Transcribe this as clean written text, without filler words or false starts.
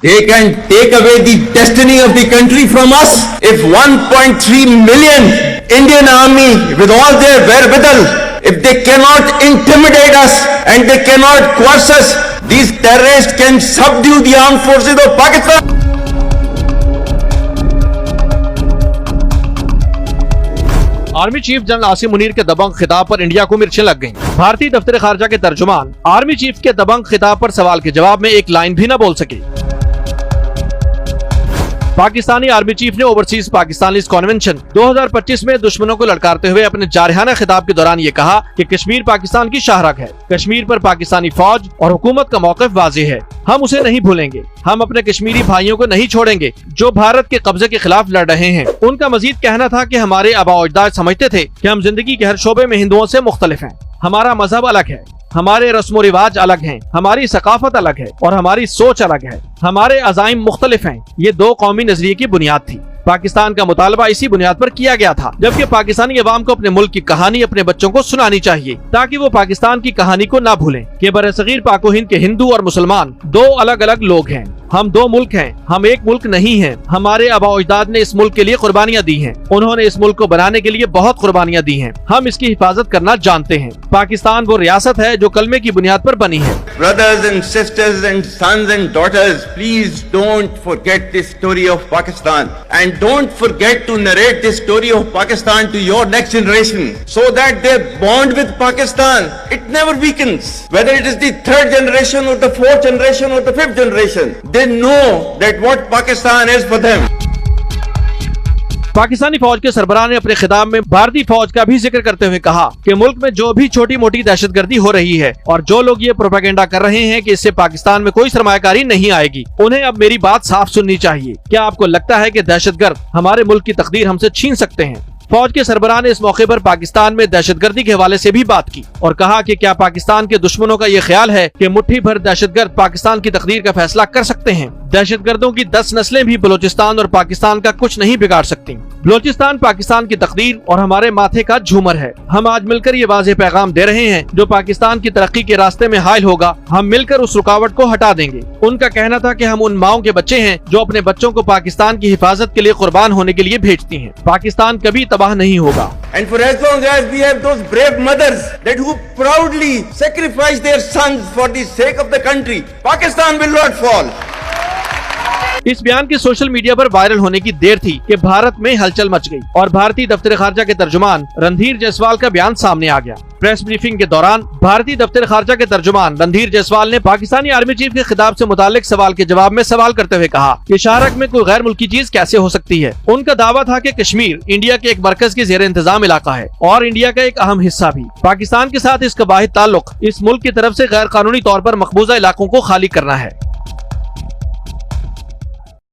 They can take away the destiny of the country from us. If 1.3 million Indian army with all their wherewithal, if they cannot intimidate us and they cannot coerce us, these terrorists can subdue the armed forces of Pakistan. Army chief general Asim Munir के दबंग खिताब पर India को मिर्चें लग गईं। भारतीय दफ्तर खारजा के तर्जुमान आर्मी चीफ के दबंग खिताब पर सवाल के जवाब में एक लाइन भी न बोल सके। पाकिस्तानी आर्मी चीफ ने ओवरसीज पाकिस्तानीज कन्वेंशन 2025 में दुश्मनों को ललकारते हुए अपने जारहाना खिताब के दौरान ये कहा कि कश्मीर पाकिस्तान की शाहरग है। कश्मीर पर पाकिस्तानी फौज और हुकूमत का मौक़िफ़ वाज़ेह है। हम उसे नहीं भूलेंगे। हम अपने कश्मीरी भाइयों को नहीं छोड़ेंगे जो भारत के कब्जे के खिलाफ लड़ रहे हैं। उनका मजीद कहना था कि हमारे आबा अजदाद समझते थे कि हम जिंदगी के हर शोबे में हिंदुओं से मुख्तलिफ हैं। हमारा मजहब अलग है, हमारे रस्म व रिवाज अलग हैं, हमारी सकाफत अलग है और हमारी सोच अलग है। हमारे अज़ाइम मुख्तलिफ हैं। ये दो कौमी नजरिए की बुनियाद थी। पाकिस्तान का मुतालबा इसी बुनियाद पर किया गया था, जबकि पाकिस्तानी अवाम को अपने मुल्क की कहानी अपने बच्चों को सुनानी चाहिए ताकि वो पाकिस्तान की कहानी को ना भूलें कि बरसगीर पाक हिंद के हिंदू और मुसलमान दो अलग अलग लोग हैं। हम दो मुल्क हैं, हम एक मुल्क नहीं हैं। हमारे आबा अजदाद ने इस मुल्क के लिए कुर्बानियां दी हैं। उन्होंने इस मुल्क को बनाने के लिए बहुत कुर्बानियां दी हैं। हम इसकी हिफाजत करना जानते हैं। पाकिस्तान वो रियासत है जो कलमे की बुनियाद पर बनी है। Brothers and sisters and sons and daughters, please don't forget this story of Pakistan and don't forget to narrate this story of Pakistan to your next generation so that their bond with Pakistan, it never weakens. Whether it is the third generation or the fourth generation or the fifth generation, they know that what Pakistan is for them. Pakistani फौज के सरबराह ने अपने खिताब में भारतीय फौज का भी जिक्र करते हुए कहा कि मुल्क में जो भी छोटी मोटी दहशतगर्दी हो रही है और जो लोग ये प्रोपेगेंडा कर रहे हैं कि इससे पाकिस्तान में कोई सरमायाकारी नहीं आएगी, उन्हें अब मेरी बात साफ सुननी चाहिए। क्या आपको लगता है कि दहशतगर्द हमारे मुल्क की तकदीर हमसे छीन सकते हैं? फौज के सरबराह ने इस मौके पर पाकिस्तान में दहशतगर्दी के हवाले से भी बात की और कहा कि क्या पाकिस्तान के दुश्मनों का ये ख्याल है कि मुट्ठी भर दहशतगर्द पाकिस्तान की तकदीर का फैसला कर सकते हैं? दहशतगर्दों की 10 नस्लें भी बलूचिस्तान और पाकिस्तान का कुछ नहीं बिगाड़ सकती। बलूचिस्तान पाकिस्तान की तकदीर और हमारे माथे का झूमर है। हम आज मिलकर ये वाज़ेह पैगाम दे रहे हैं, जो पाकिस्तान की तरक्की के रास्ते में हायल होगा, हम मिलकर उस रुकावट को हटा देंगे। उनका कहना था कि हम उन माओं के बच्चे हैं जो अपने बच्चों को पाकिस्तान की हिफाजत के लिए कुर्बान होने के लिए भेजती हैं। पाकिस्तान कभी तबाह नहीं होगा। And for as long as we have those brave mothers that who proudly sacrifice their sons for the sake of the country, Pakistan will not fall. इस बयान के सोशल मीडिया पर वायरल होने की देर थी कि भारत में हलचल मच गई और भारतीय दफ्तर खारजा के तर्जुमान रणधीर जायसवाल का बयान सामने आ गया। प्रेस ब्रीफिंग के दौरान भारतीय दफ्तर खारजा के तर्जुमान रणधीर जायसवाल ने पाकिस्तानी आर्मी चीफ के खिताब से मुतालिक सवाल के जवाब में सवाल करते हुए कहा कि शाहरग में कोई गैर मुल्की चीज कैसे हो सकती है। उनका दावा था कि कश्मीर इंडिया के एक मरकज के ज़ेर इंतजाम इलाका है और इंडिया का एक अहम हिस्सा भी। पाकिस्तान के साथ इसका वाहिद ताल्लुक इस मुल्क की तरफ से गैर कानूनी तौर पर मकबूजा इलाकों को खाली करना है।